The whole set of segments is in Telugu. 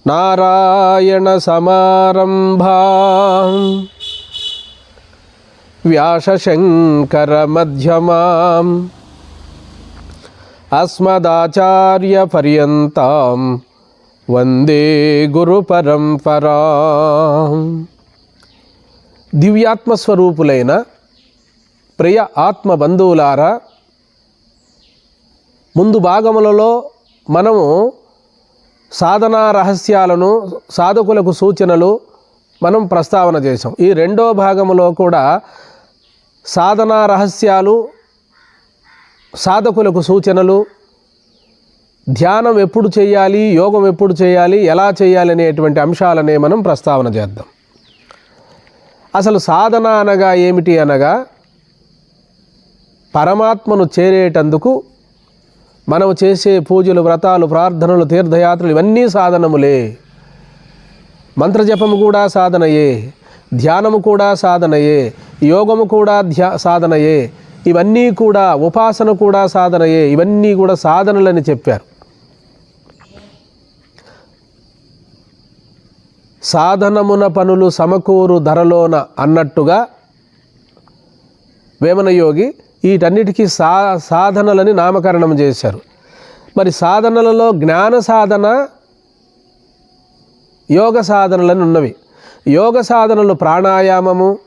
నారాయణ సమారంభాం వ్యాసశంకర మధ్యమాం అస్మదాచార్య పర్యంతాం వందే గురు పరంపరాం. దివ్యాత్మస్వరూపులైన ప్రియ ఆత్మ బంధువులారా, ముందు భాగములలో మనము సాధనా రహస్యాలను, సాధకులకు సూచనలు మనం ప్రస్తావన చేసాం. ఈ రెండో భాగములో కూడా సాధనా రహస్యాలు, సాధకులకు సూచనలు, ధ్యానం ఎప్పుడు చేయాలి, యోగం ఎప్పుడు చేయాలి, ఎలా చేయాలి అనేటువంటి అంశాలనే మనం ప్రస్తావన చేద్దాం. అసలు సాధన అనగా ఏమిటి అనగా, పరమాత్మను చేరేటందుకు మనం చేసే పూజలు, వ్రతాలు, ప్రార్థనలు, తీర్థయాత్రలు ఇవన్నీ సాధనములే. మంత్రజపము కూడా సాధనయే, ధ్యానము కూడా సాధనయే, యోగము కూడా సాధనయే, ఇవన్నీ కూడా, ఉపాసన కూడా సాధనయే. ఇవన్నీ కూడా సాధనలని చెప్పారు. సాధనమున పనులు సమకూరు ధరలోన అన్నట్టుగా వేమనయోగి వీటన్నిటికీ సాధనలని నామకరణం చేశారు. మరి సాధనలలో జ్ఞాన సాధన, యోగ సాధనలని ఉన్నవి. యోగ సాధనలు ప్రాణాయామము,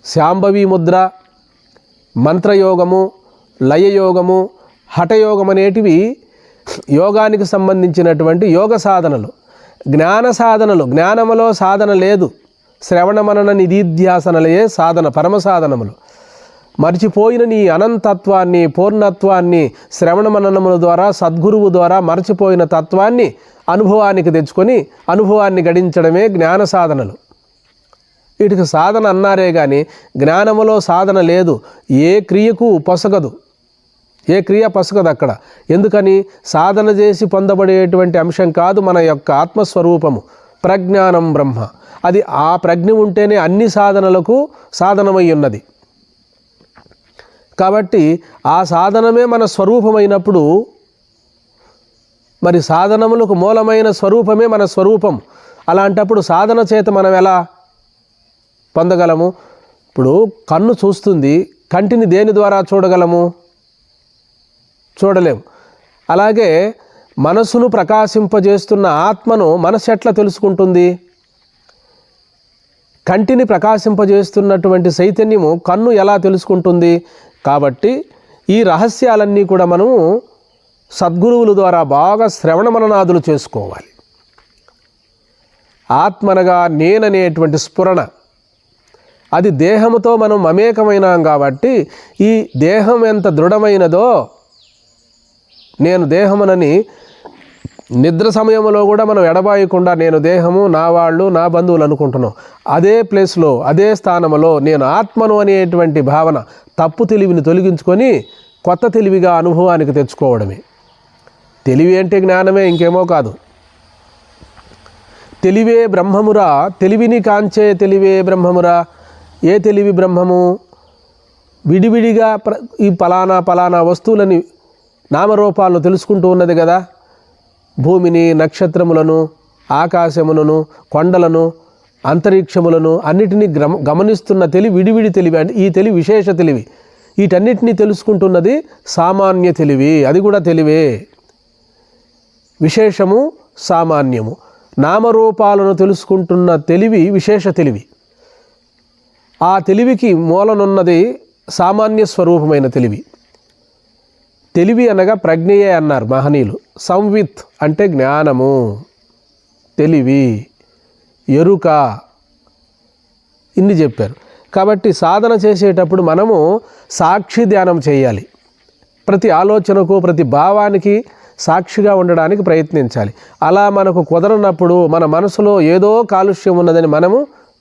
శాంభవి ముద్ర, మంత్రయోగము, లయయోగము, హఠయోగం అనేటివి యోగానికి సంబంధించినటువంటి యోగ సాధనలు. జ్ఞాన సాధనలు, జ్ఞానములో సాధన లేదు, శ్రవణ మనన నిధిధ్యాసనలయే సాధన, పరమ సాధనములు. మర్చిపోయిన నీ అనంతత్వాన్ని, పూర్ణత్వాన్ని శ్రవణ మననముల ద్వారా, సద్గురువు ద్వారా మర్చిపోయిన తత్వాన్ని అనుభవానికి తెచ్చుకొని అనుభవాన్ని గడించడమే జ్ఞాన సాధనలు. వీటికి సాధన అన్నారే కానీ జ్ఞానములో సాధన లేదు. ఏ క్రియకు పొసగదు, ఏ క్రియ పొసగదు అక్కడ. ఎందుకని? సాధన చేసి పొందబడేటువంటి అంశం కాదు మన యొక్క ఆత్మస్వరూపము, ప్రజ్ఞానం బ్రహ్మ. అది ఆ ప్రజ్ఞ ఉంటేనే అన్ని సాధనలకు సాధనమై ఉన్నది. కాబట్టి ఆ సాధనమే మన స్వరూపమైనప్పుడు, మరి సాధనములకు మూలమైన స్వరూపమే మన స్వరూపం. అలాంటప్పుడు సాధన చేత మనం ఎలా పొందగలము? ఇప్పుడు కన్ను చూస్తుంది, కంటిని దేని ద్వారా చూడగలము? చూడలేము. అలాగే మనసును ప్రకాశింపజేస్తున్న ఆత్మను మనసు ఎట్లా తెలుసుకుంటుంది? కంటిని ప్రకాశింపజేస్తున్నటువంటి చైతన్యము కన్ను ఎలా తెలుసుకుంటుంది? కాబట్టి ఈ రహస్యాలన్నీ కూడా మనము సద్గురువుల ద్వారా బాగా శ్రవణ మననాదులు చేసుకోవాలి. ఆత్మనగా నేననేటువంటి స్ఫురణ, అది దేహముతో మనం మమేకమైనాం కాబట్టి ఈ దేహం ఎంత దృఢమైనదో, నేను దేహమునని నిద్ర సమయంలో కూడా మనం ఎడబాయకుండా నేను దేహము, నా వాళ్ళు, నా బంధువులు అనుకుంటున్నాం. అదే ప్లేస్లో, అదే స్థానంలో నేను ఆత్మను అనేటువంటి భావన, తప్పు తెలివిని తొలగించుకొని కొత్త తెలివిగా అనుభవానికి తెచ్చుకోవడమే. తెలివి అంటే జ్ఞానమే, ఇంకేమో కాదు. తెలివే బ్రహ్మమురా, తెలివిని కాంచే తెలివే బ్రహ్మమురా. ఏ తెలివి బ్రహ్మము? విడివిడిగా ఈ పలానా వస్తువులని, నామరూపాలను తెలుసుకుంటూ ఉన్నది కదా. భూమిని, నక్షత్రములను, ఆకాశములను, కొండలను, అంతరిక్షములను అన్నిటినీ గమనిస్తున్న తెలివి విడివిడి తెలివి. అంటే ఈ తెలివి విశేష తెలివి. వీటన్నిటినీ తెలుసుకుంటున్నది సామాన్య తెలివి, అది కూడా తెలివే. విశేషము, సామాన్యము. నామరూపాలను తెలుసుకుంటున్న తెలివి విశేష తెలివి. ఆ తెలివికి మూలనున్నది సామాన్య స్వరూపమైన తెలివి. తెలివి అనగా ప్రజ్ఞయే అన్నారు మహనీయులు. సంవిత్ అంటే జ్ఞానము, తెలివి, ఎరుక, ఇన్ని చెప్పారు. కాబట్టి సాధన చేసేటప్పుడు మనము సాక్షి ధ్యానం చేయాలి. ప్రతి ఆలోచనకు, ప్రతి భావానికి సాక్షిగా ఉండడానికి ప్రయత్నించాలి. అలా మనకు కుదరనప్పుడు మన మనసులో ఏదో కాలుష్యం ఉన్నదని మనము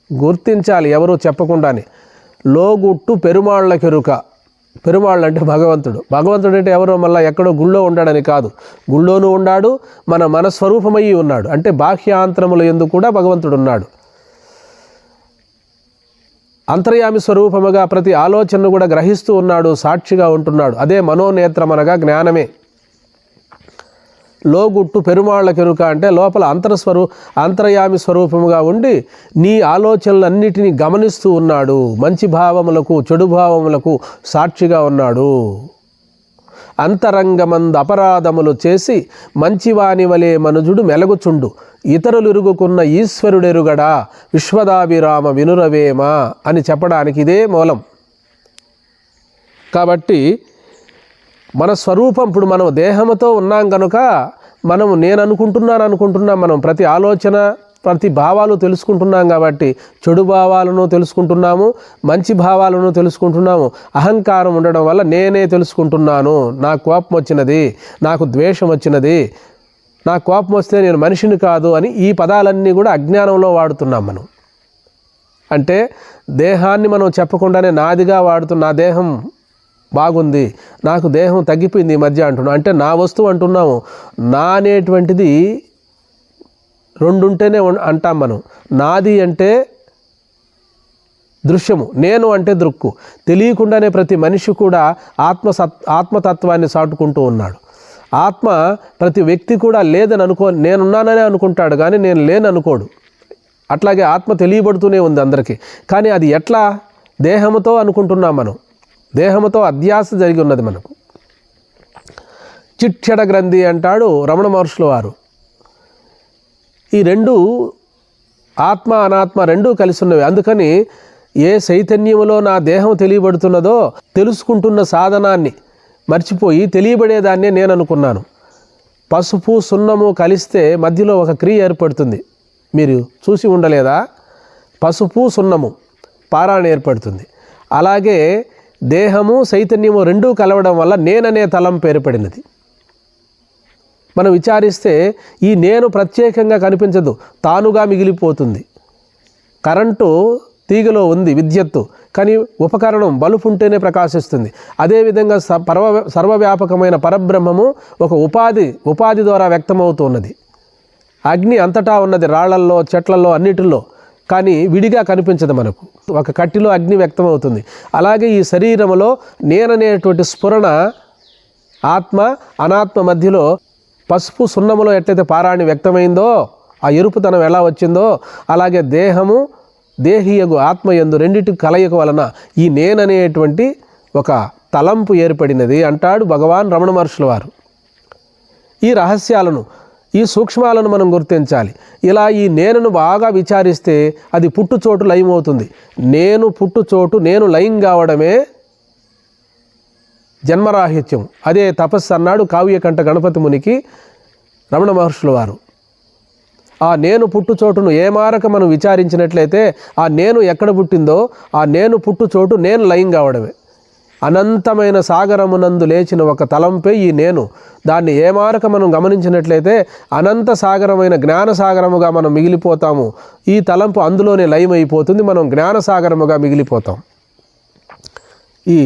గుర్తించాలి, ఎవరూ చెప్పకుండానే. లోగుట్టు పెరుమాళ్ళకెరుక. పెరుమాళ్ళు అంటే భగవంతుడు. భగవంతుడు అంటే ఎవరో మళ్ళీ ఎక్కడో గుళ్ళో ఉండాడని కాదు, గుళ్ళోనూ ఉన్నాడు, మన మనస్వరూపమయ్యి ఉన్నాడు. అంటే బాహ్యాంతరముల యందు కూడా భగవంతుడు ఉన్నాడు. అంతర్యామి స్వరూపముగా ప్రతి ఆలోచనను కూడా గ్రహిస్తూ ఉన్నాడు, సాక్షిగా ఉంటున్నాడు. అదే మనోనేత్రం అనగా జ్ఞానమే. లోగుట్టు పెరుమాళ్ళకెరుక అంటే లోపల అంతర్యామి స్వరూపముగా ఉండి నీ ఆలోచనలన్నిటినీ గమనిస్తూ ఉన్నాడు. మంచి భావములకు చెడు భావములకు సాక్షిగా ఉన్నాడు. అంతరంగమందు అపరాధములు చేసి మంచివాని వలె మనుజుడు మెలగుచుండు, ఇతరులు ఇరుగుకున్న ఈశ్వరుడెరుగడా విశ్వదాభిరామ వినురవేమ అని చెప్పడానికి ఇదే మూలం. కాబట్టి మన స్వరూపం ఇప్పుడు మనం దేహంతో ఉన్నాం కనుక మనం నేను అనుకుంటున్నాం, మనం ప్రతి ఆలోచన ప్రతి భావాలు తెలుసుకుంటున్నాం. కాబట్టి చెడు భావాలను తెలుసుకుంటున్నాము, మంచి భావాలను తెలుసుకుంటున్నాము. అహంకారం ఉండడం వల్ల నేనే తెలుసుకుంటున్నాను, నాకు కోపం వచ్చినది, నాకు ద్వేషం వచ్చినది, నాకు కోపం వస్తే నేను మనిషిని కాదు అని ఈ పదాలన్నీ కూడా అజ్ఞానంలో వాడుతున్నాం మనం. అంటే దేహాన్ని మనం చెప్పకుండానే నాదిగా వాడుతున్న, నా దేహం బాగుంది, నాకు దేహం తగ్గిపోయింది ఈ మధ్య అంటున్నాం. అంటే నా వస్తువు అంటున్నాము. నా అనేటువంటిది రెండుంటేనే అంటాం మనం. నాది అంటే దృశ్యము, నేను అంటే దృక్కు. తెలియకుండానే ప్రతి మనిషి కూడా ఆత్మతత్వాన్ని చాటుకుంటూ ఉన్నాడు. ఆత్మ ప్రతి వ్యక్తి కూడా లేదని నేనున్నాననే అనుకుంటాడు, కానీ నేను లేననుకోడు. అట్లాగే ఆత్మ తెలియబడుతూనే ఉంది అందరికీ. కానీ అది ఎట్లా? దేహముతో అనుకుంటున్నాం మనం. దేహముతో అధ్యాస జరిగి ఉన్నది మనకు. చిట్చెడ గ్రంథి అంటాడు రమణ మహర్షుల వారు. ఈ రెండు ఆత్మ అనాత్మ రెండూ కలిసి ఉన్నవి. అందుకని ఏ చైతన్యములో నా దేహం తెలియబడుతున్నదో తెలుసుకుంటున్న సాధనాన్ని మర్చిపోయి తెలియబడేదాన్నే నేను అనుకున్నాను. పసుపు సున్నము కలిస్తే మధ్యలో ఒక క్రియ ఏర్పడుతుంది, మీరు చూసి ఉండలేదా? పసుపు సున్నము పారాయణ ఏర్పడుతుంది. అలాగే దేహము చైతన్యము రెండూ కలవడం వల్ల నేననే తలంపు ఏర్పడినది. మనం విచారిస్తే ఈ నేను ప్రత్యేకంగా కనిపించదు, తానుగా మిగిలిపోతుంది. కరెంటు తీగలో ఉంది విద్యుత్తు, కానీ ఉపకరణం బల్బు ఉంటేనే ప్రకాశిస్తుంది. అదేవిధంగా సర్వవ్యాపకమైన పరబ్రహ్మము ఒక ఉపాధి ద్వారా వ్యక్తమవుతున్నది. అగ్ని అంతటా ఉన్నది, రాళ్లల్లో చెట్లలో అన్నిటిలో, కానీ విడిగా కనిపించదు మనకు. ఒక కట్టిలో అగ్ని వ్యక్తమవుతుంది. అలాగే ఈ శరీరములో నేననేటువంటి స్ఫురణ ఆత్మ అనాత్మ మధ్యలో పసుపు సున్నములో ఎట్లయితే పారాణి వ్యక్తమైందో, ఆ ఎరుపుతనం ఎలా వచ్చిందో, అలాగే దేహము దేహియగు ఆత్మయందు రెండిటి కలయిక వలన ఈ నేననేటువంటి ఒక తలంపు ఏర్పడినది అంటాడు భగవాన్ రమణ మహర్షుల వారు. ఈ రహస్యాలను, ఈ సూక్ష్మాలను మనం గుర్తించాలి. ఇలా ఈ నేనును బాగా విచారిస్తే అది పుట్టుచోటు లయమవుతుంది. నేను పుట్టుచోటు, నేను లయం కావడమే జన్మరాహిత్యం. అదే తపస్సు అన్నాడు కావ్యకంఠ గణపతి మునికి రమణ మహర్షుల వారు. ఆ నేను పుట్టుచోటును ఏమారక మనం విచారించినట్లయితే ఆ నేను ఎక్కడ పుట్టిందో ఆ నేను పుట్టుచోటు నేను లయం కావడమే. అనంతమైన సాగరమునందు లేచిన ఒక తలంపే ఈ నేను. దాన్ని ఏమారక మనం గమనించినట్లయితే అనంత సాగరమైన జ్ఞానసాగరముగా మనం మిగిలిపోతాము. ఈ తలంపు అందులోనే లయమైపోతుంది, మనం జ్ఞానసాగరముగా మిగిలిపోతాం. ఈ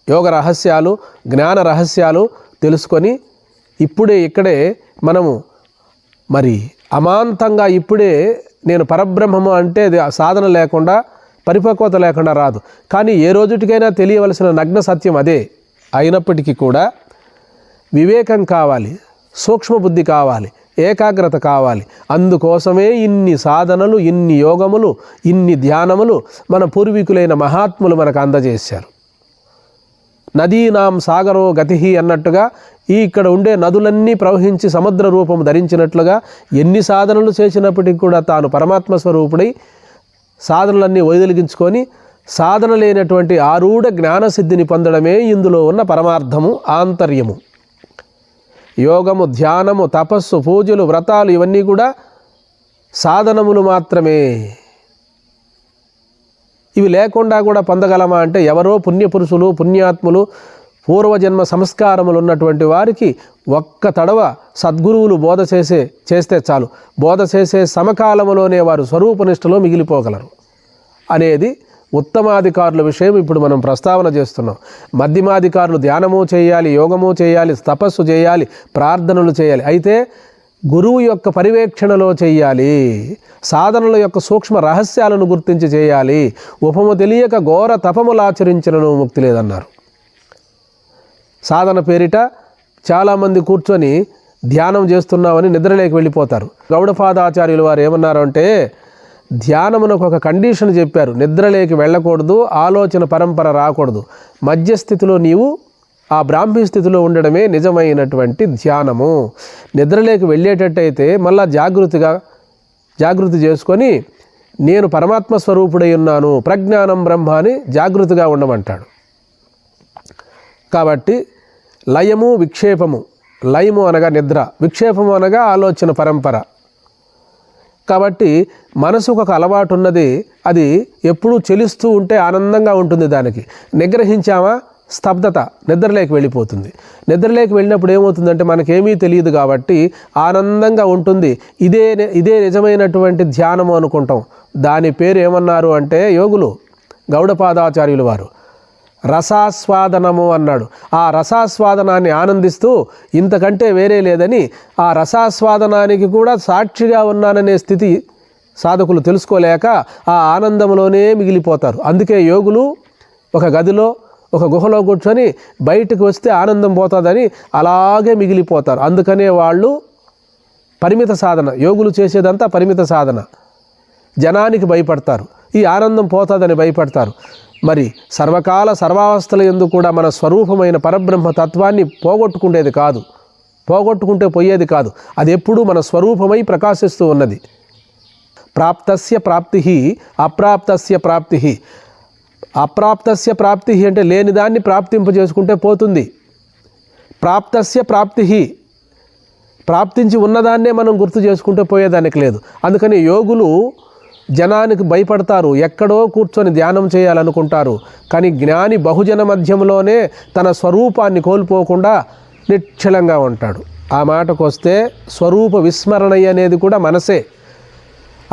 యోగ రహస్యాలు, జ్ఞాన రహస్యాలు తెలుసుకొని ఇక్కడే మనము మరి అమాంతంగా ఇప్పుడే నేను పరబ్రహ్మము అంటే సాధన లేకుండా పరిపక్వత లేకుండా రాదు. కానీ ఏ రోజుటికైనా తెలియవలసిన నగ్న సత్యం అదే. అయినప్పటికీ కూడా వివేకం కావాలి, సూక్ష్మబుద్ధి కావాలి, ఏకాగ్రత కావాలి. అందుకోసమే ఇన్ని సాధనలు, ఇన్ని యోగములు, ఇన్ని ధ్యానములు మన పూర్వీకులైన మహాత్ములు మనకు అందజేశారు. నదీనాం సాగరో గతి అన్నట్టుగా ఇక్కడ ఉండే నదులన్నీ ప్రవహించి సముద్ర రూపం ధరించినట్లుగా ఎన్ని సాధనలు చేసినప్పటికీ కూడా తాను పరమాత్మ స్వరూపుడై సాధనలన్నీ వైదొలిగించుకొని సాధన లేనటువంటి ఆరూఢ జ్ఞానసిద్ధిని పొందడమే ఇందులో ఉన్న పరమార్థము, ఆంతర్యము. యోగము, ధ్యానము, తపస్సు, పూజలు, వ్రతాలు ఇవన్నీ కూడా సాధనములు మాత్రమే. ఇవి లేకుండా కూడా పొందగలమా అంటే ఎవరో పుణ్యపురుషులు, పుణ్యాత్ములు, పూర్వజన్మ సంస్కారములు ఉన్నటువంటి వారికి ఒక్క తడవ సద్గురువులు బోధ చేస్తే చాలు. బోధ చేసే సమకాలములోనే వారు స్వరూపనిష్టలో మిగిలిపోగలరు అనేది ఉత్తమాధికారుల విషయం ఇప్పుడు మనం ప్రస్తావన చేస్తున్నాం. మధ్యమాధికారులు ధ్యానము చేయాలి, యోగము చేయాలి, తపస్సు చేయాలి, ప్రార్థనలు చేయాలి. అయితే గురువు యొక్క పర్యవేక్షణలో చేయాలి. సాధనల యొక్క సూక్ష్మ రహస్యాలను గుర్తించి చేయాలి. ఉపము తెలియక ఘోర తపములాచరించినను ముక్తి లేదన్నారు. సాధన పేరిట చాలామంది కూర్చొని ధ్యానం చేస్తున్నామని నిద్రలేకి వెళ్ళిపోతారు. గౌడపాదాచార్యులు వారు ఏమన్నారు అంటే, ధ్యానమునకు ఒక కండిషన్ చెప్పారు. నిద్రలేకి వెళ్ళకూడదు, ఆలోచన పరంపర రాకూడదు. మధ్యస్థితిలో నీవు ఆ బ్రాహ్మీ స్థితిలో ఉండడమే నిజమైనటువంటి ధ్యానము. నిద్రలేకి వెళ్ళేటట్టయితే మళ్ళా జాగృతి చేసుకొని నేను పరమాత్మ స్వరూపుడై ఉన్నాను, ప్రజ్ఞానం బ్రహ్మ అని జాగృతిగా ఉండమంటాడు. కాబట్టి లయము విక్షేపము, లయము అనగా నిద్ర, విక్షేపము అనగా ఆలోచన పరంపర. కాబట్టి మనసుకు ఒక అలవాటు ఉన్నది, అది ఎప్పుడూ చెలిస్తూ ఉంటే ఆనందంగా ఉంటుంది. దానికి నిగ్రహించామా స్తబ్దత, నిద్రలేకి వెళ్ళిపోతుంది. నిద్రలేకి వెళ్ళినప్పుడు ఏమవుతుందంటే మనకేమీ తెలియదు కాబట్టి ఆనందంగా ఉంటుంది. ఇదే నిజమైనటువంటి ధ్యానము అనుకుంటాం. దాని పేరు ఏమన్నారు అంటే యోగులు గౌడపాదాచార్యులు వారు రసాస్వాదనము అన్నాడు. ఆ రసాస్వాదనాన్ని ఆనందిస్తూ ఇంతకంటే వేరే లేదని ఆ రసాస్వాదనానికి కూడా సాక్షిగా ఉన్నాననే స్థితి సాధకులు తెలుసుకోలేక ఆ ఆనందంలోనే మిగిలిపోతారు. అందుకే యోగులు ఒక గదిలో ఒక గుహలో కూర్చొని బయటకు వస్తే ఆనందం పోతుందని అలాగే మిగిలిపోతారు. అందుకనే వాళ్ళు పరిమిత సాధన, యోగులు చేసేదంతా పరిమిత సాధన. జనానికి భయపడతారు, ఈ ఆనందం పోతుందని భయపడతారు. మరి సర్వకాల సర్వావస్థల యందు కూడా మన స్వరూపమైన పరబ్రహ్మ తత్వాన్ని పోగొట్టుకుంటే పోయేది కాదు. అది ఎప్పుడూ మన స్వరూపమై ప్రకాశిస్తూ ఉన్నది. ప్రాప్తస్య ప్రాప్తి, అప్రాప్తస్య ప్రాప్తి. అప్రాప్తస్య ప్రాప్తి అంటే లేనిదాన్ని ప్రాప్తింపజేసుకుంటే పోతుంది. ప్రాప్తస్య ప్రాప్తి, ప్రాప్తించి ఉన్నదాన్నే మనం గుర్తు చేసుకుంటే పోయేదానికి లేదు. అందుకని యోగులు జనానికి భయపడతారు, ఎక్కడో కూర్చొని ధ్యానం చేయాలనుకుంటారు. కానీ జ్ఞాని బహుజన మధ్యంలోనే తన స్వరూపాన్ని కోల్పోకుండా నిశ్చలంగా ఉంటాడు. ఆ మాటకు వస్తే స్వరూప విస్మరణ అనేది కూడా మనసే.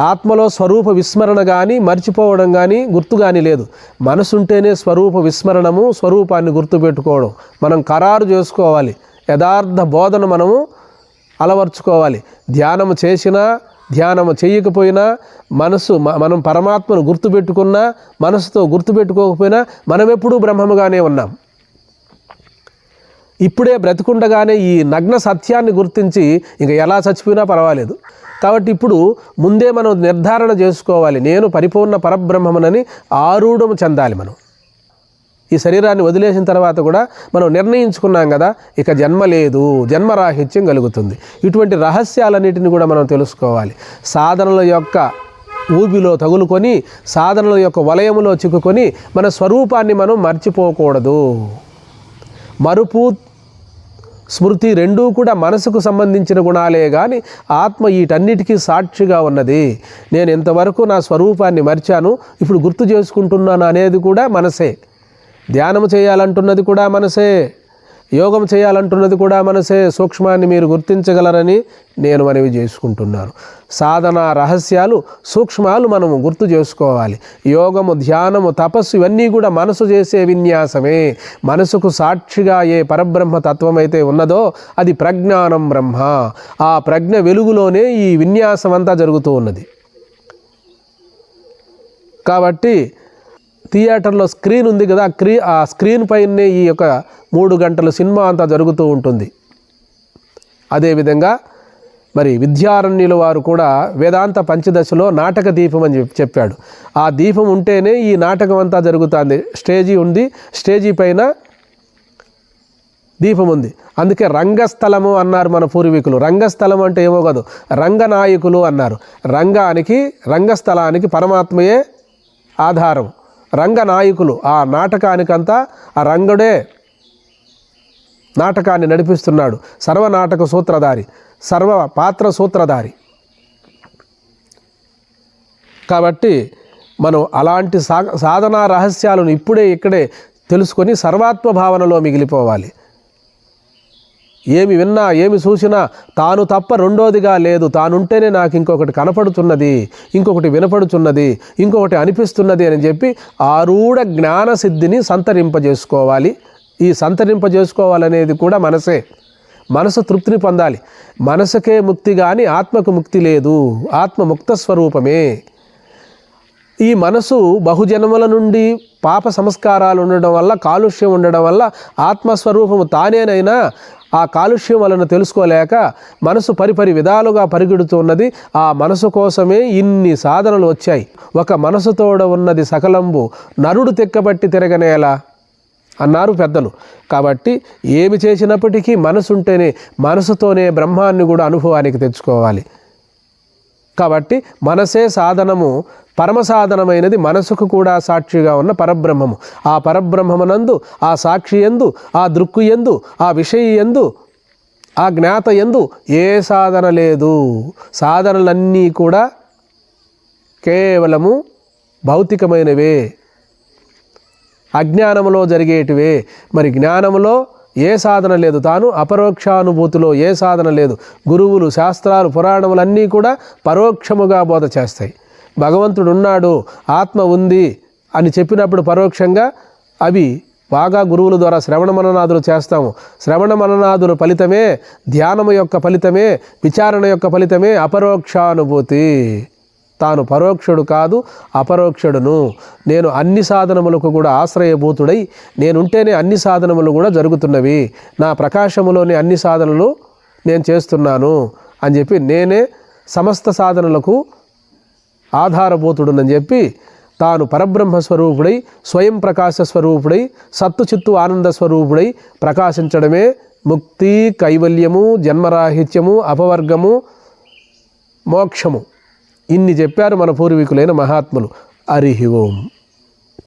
ఆత్మలో స్వరూప విస్మరణ కానీ మర్చిపోవడం కానీ గుర్తు కానీ లేదు. మనసుంటేనే స్వరూప విస్మరణము, స్వరూపాన్ని గుర్తుపెట్టుకోవడం మనం ఖరారు చేసుకోవాలి. యథార్థ బోధన మనము అలవర్చుకోవాలి. ధ్యానము చేసినా ధ్యానము చేయకపోయినా మనం పరమాత్మను గుర్తుపెట్టుకున్నా, మనసుతో గుర్తుపెట్టుకోకపోయినా మనం ఎప్పుడూ బ్రహ్మముగానే ఉన్నాం. ఇప్పుడే బ్రతికుండగానే ఈ నగ్న సత్యాన్ని గుర్తించి ఇంక ఎలా చచ్చిపోయినా పర్వాలేదు. కాబట్టి ఇప్పుడు ముందే మనం నిర్ధారణ చేసుకోవాలి, నేను పరిపూర్ణ పరబ్రహ్మమునని ఆరూఢము చెందాలి. మనం ఈ శరీరాన్ని వదిలేసిన తర్వాత కూడా మనం నిర్ణయించుకున్నాం కదా, ఇక జన్మ లేదు, జన్మరాహిత్యం కలుగుతుంది. ఇటువంటి రహస్యాలన్నిటిని కూడా మనం తెలుసుకోవాలి. సాధనల యొక్క ఊబిలో తగులుకొని, సాధనల యొక్క వలయములో చిక్కుకొని మన స్వరూపాన్ని మనం మర్చిపోకూడదు. మరుపు స్మృతి రెండూ కూడా మనసుకు సంబంధించిన గుణాలే కానీ ఆత్మ వీటన్నిటికీ సాక్షిగా ఉన్నది. నేను ఇంతవరకు నా స్వరూపాన్ని మర్చాను, ఇప్పుడు గుర్తు చేసుకుంటున్నాను అనేది కూడా మనసే. ధ్యానం చేయాలంటున్నది కూడా మనసే, యోగం చేయాలంటున్నది కూడా మనసే. సూక్ష్మాన్ని మీరు గుర్తించగలరని నేను మనవి చేసుకుంటున్నాను. సాధన రహస్యాలు, సూక్ష్మాలు మనము గుర్తు చేసుకోవాలి. యోగము, ధ్యానము, తపస్సు ఇవన్నీ కూడా మనసు చేసే విన్యాసమే. మనసుకు సాక్షిగా ఏ పరబ్రహ్మ తత్వం అయితే ఉన్నదో అది ప్రజ్ఞానం బ్రహ్మ. ఆ ప్రజ్ఞ వెలుగులోనే ఈ విన్యాసం అంతా జరుగుతూ ఉన్నది. కాబట్టి థియేటర్లో స్క్రీన్ ఉంది కదా, ఆ స్క్రీన్ పైనే ఈ యొక్క 3 గంటల సినిమా అంతా జరుగుతూ ఉంటుంది. అదేవిధంగా మరి విద్యారణ్యుల వారు కూడా వేదాంత పంచదశలో నాటక దీపం అని చెప్పాడు. ఆ దీపం ఉంటేనే ఈ నాటకం అంతా జరుగుతుంది. స్టేజీ ఉంది, స్టేజీ పైన దీపం ఉంది. అందుకే రంగస్థలము అన్నారు మన పూర్వీకులు. రంగస్థలం అంటే ఏమో కాదు, రంగనాయకులు అన్నారు. రంగస్థలానికి పరమాత్మయే ఆధారం. రంగనాయకులు, ఆ నాటకానికంతా ఆ రంగుడే నాటకాన్ని నడిపిస్తున్నాడు. సర్వనాటక సూత్రధారి, సర్వ పాత్ర సూత్రధారి. కాబట్టి మనం అలాంటి సాధనా రహస్యాలను ఇక్కడే తెలుసుకొని సర్వాత్మ భావనలో మిగిలిపోవాలి. ఏమి విన్నా, ఏమి చూసినా తాను తప్ప రెండోదిగా లేదు. తానుంటేనే నాకు ఇంకొకటి కనపడుతున్నది, ఇంకొకటి వినపడుతున్నది, ఇంకొకటి అనిపిస్తున్నది అని చెప్పి ఆరూఢ జ్ఞాన సిద్ధిని సంతరింపజేసుకోవాలి. ఈ సంతరింపజేసుకోవాలనేది కూడా మనసే. మనసు తృప్తిని పొందాలి. మనసుకే ముక్తి కానీ ఆత్మకు ముక్తి లేదు. ఆత్మ ముక్త స్వరూపమే. ఈ మనసు బహుజన్మల నుండి పాప సంస్కారాలు ఉండడం వల్ల, కాలుష్యం ఉండడం వల్ల ఆత్మస్వరూపము తానేనైనా ఆ కాలుష్యం వలన తెలుసుకోలేక మనసు పరిపరి విధాలుగా పరిగెడుతున్నది. ఆ మనసు కోసమే ఇన్ని సాధనలు వచ్చాయి. ఒక మనసుతోడ ఉన్నది సకలంబు నరుడు తెక్కబట్టి తిరగనేలా అన్నారు పెద్దలు. కాబట్టి ఏమి చేసినప్పటికీ మనసు ఉంటేనే, మనసుతోనే బ్రహ్మాన్ని కూడా అనుభవానికి తెచ్చుకోవాలి. కాబట్టి మనసే సాధనము. పరమ సాధనమైనది మనసుకు కూడా సాక్షిగా ఉన్న పరబ్రహ్మము. ఆ పరబ్రహ్మమునందు, ఆ సాక్షి యందు, ఆ దృక్కు యందు, ఆ విషయ యందు, ఆ జ్ఞాత యందు ఏ సాధన లేదు. సాధనలన్నీ కూడా కేవలము భౌతికమైనవే, అజ్ఞానములో జరిగేటివే. మరి జ్ఞానములో ఏ సాధన లేదు. తాను అపరోక్షానుభూతిలో ఏ సాధన లేదు. గురువులు, శాస్త్రాలు, పురాణములన్నీ కూడా పరోక్షముగా బోధ చేస్తాయి. భగవంతుడు ఉన్నాడు, ఆత్మ ఉంది అని చెప్పినప్పుడు పరోక్షంగా అవి బాగా గురువుల ద్వారా శ్రవణ మననాదులు చేస్తాము. శ్రవణ మననాదుల ఫలితమే, ధ్యానము యొక్క ఫలితమే, విచారణ యొక్క ఫలితమే అపరోక్షానుభూతి. తాను పరోక్షుడు కాదు, అపరోక్షుడును. నేను అన్ని సాధనములకు కూడా ఆశ్రయభూతుడై నేనుంటేనే అన్ని సాధనములు కూడా జరుగుతున్నవి. నా ప్రకాశములోని అన్ని సాధనలు నేను చేస్తున్నాను అని చెప్పి, నేనే సమస్త సాధనలకు ఆధారభూతుడునని చెప్పి తాను పరబ్రహ్మ స్వరూపుడై, స్వయం ప్రకాశ స్వరూపుడై, సత్తు చిత్తు ఆనంద స్వరూపుడై ప్రకాశించడమే ముక్తి, కైవల్యము, జన్మరాహిత్యము, అపవర్గము, మోక్షము. ఇన్ని చెప్పారు మన పూర్వీకులైన మహాత్ములు. హరి ఓం.